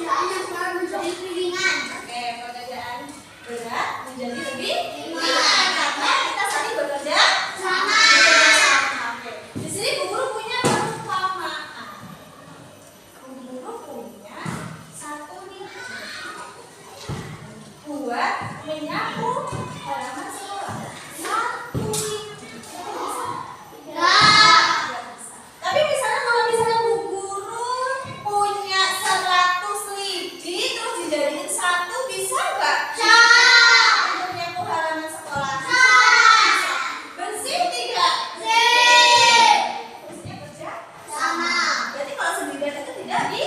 pekerjaan yang berat menjadi lebih ringan. Oke, pekerjaan berat menjadi lebih ringan karena kita saling bekerja Sama. Oke. Di sini Bu Guru punya perumpamaan. Bu Guru punya satu lidi buat menyapu halaman sekolah. Satu lidi. Tapi misalnya kalau misalnya Bu Guru punya 100 lidi terus dijadiin satu, bisa nggak? Untuk menyapu halaman sekolah. Bersih tidak? Bersihnya kerja? Berarti kalau sendirian itu tidak di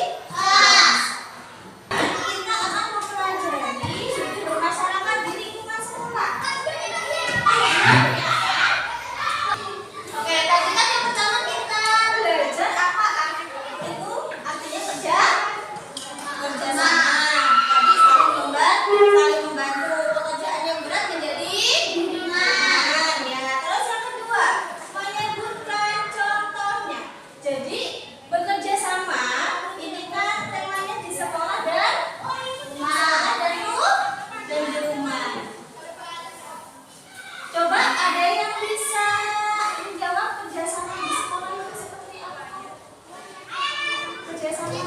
kita akan mempelajari hidup bermasyarakat di lingkungan sekolah. Oke, tadi kan yang pertama kita belajar apaan? Itu artinya kerja sama. Tadi saling membantu. Pekerjaan yang berat menjadi ringan. Ya, terus yang kedua, menyebutkan contohnya. Jadi bekerja sama ini kan temanya di sekolah dan di rumah. Coba ada yang bisa menjawab kerjasama di sekolah itu seperti apa? Kerjasama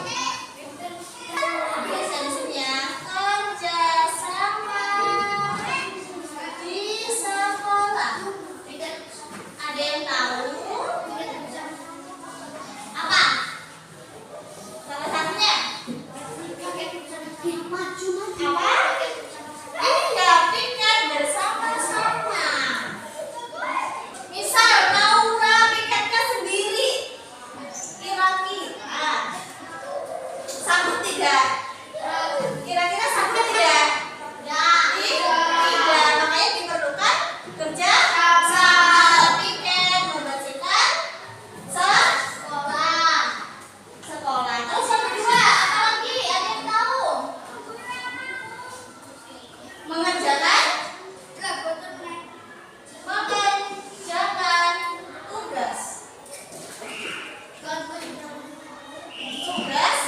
biasanya kerjasama di sekolah. Ada yang tahu? Apa? Salah satunya? Apa? Iya, piket bersama-sama. Misal Laura piketnya sendiri, kira-kira sanggup tidak? Kira-kira sanggup tidak? Tidak, makanya diperlukan kerja sama. Piket membersihkan sekolah. Terus yang kedua, apa lagi? Ada yang tahu? Mengerjakan tugas. Tugas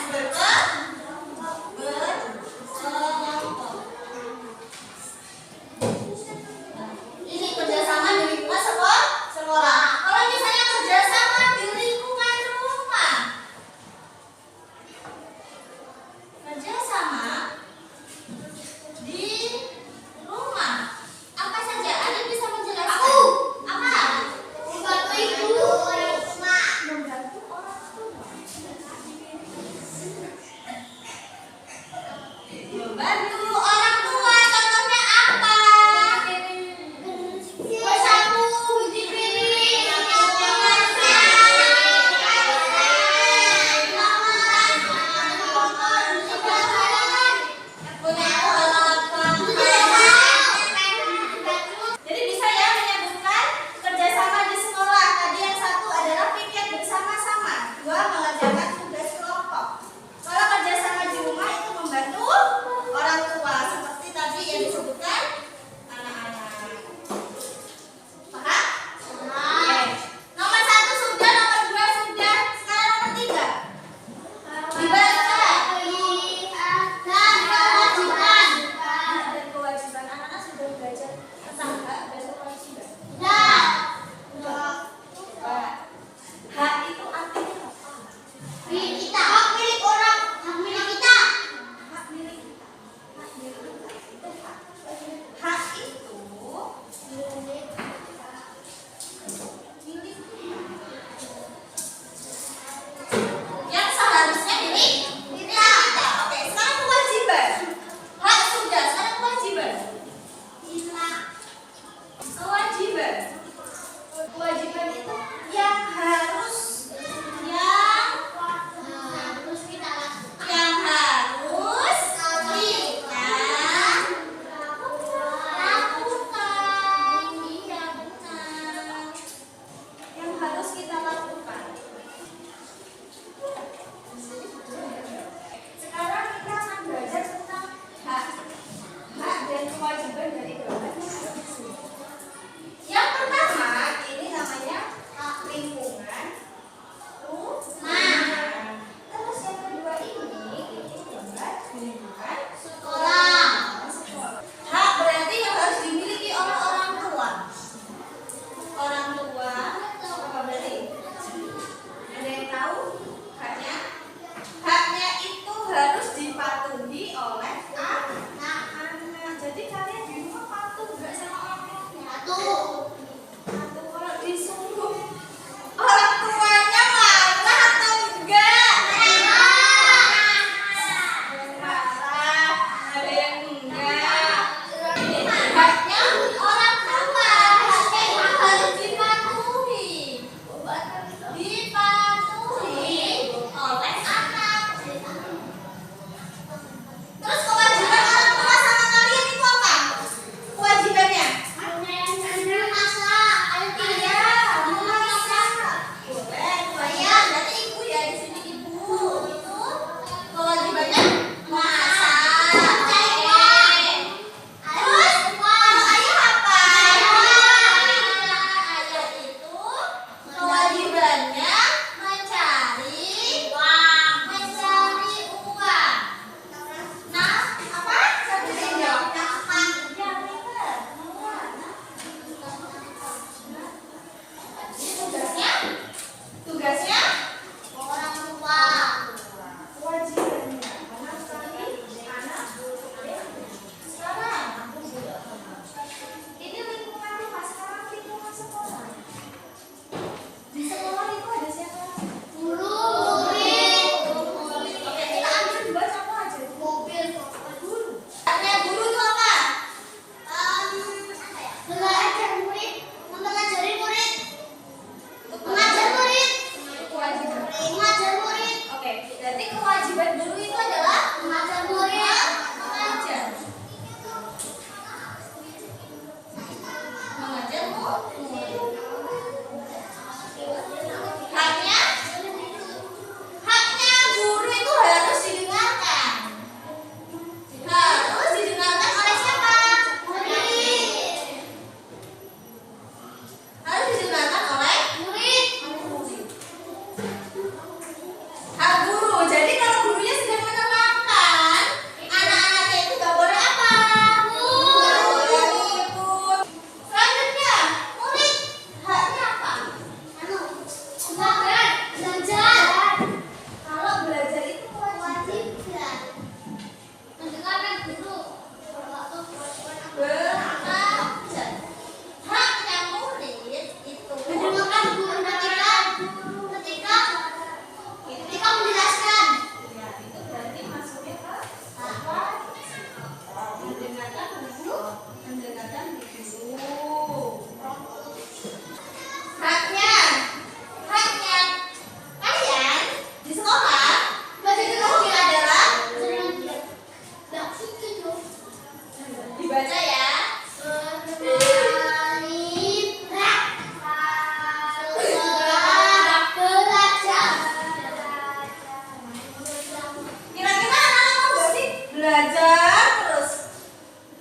belajar terus.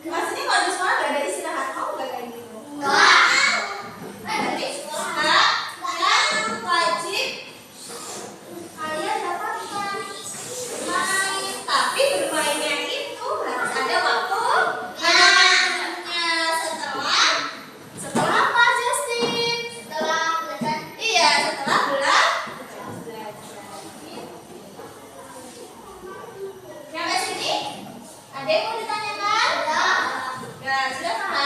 Maksudnya kalau di sekolah gak ada istirahat, kamu gak kayak gitu? Berarti sekolah dan wajib kalian dapatkan main, tapi bermainnya itu harus ada waktu. Setelah apa, Justin? Setelah belajar. Iya, setelah belajar. Sampai sini? Ada yang mau ditanyakan? Ya, sudah paham.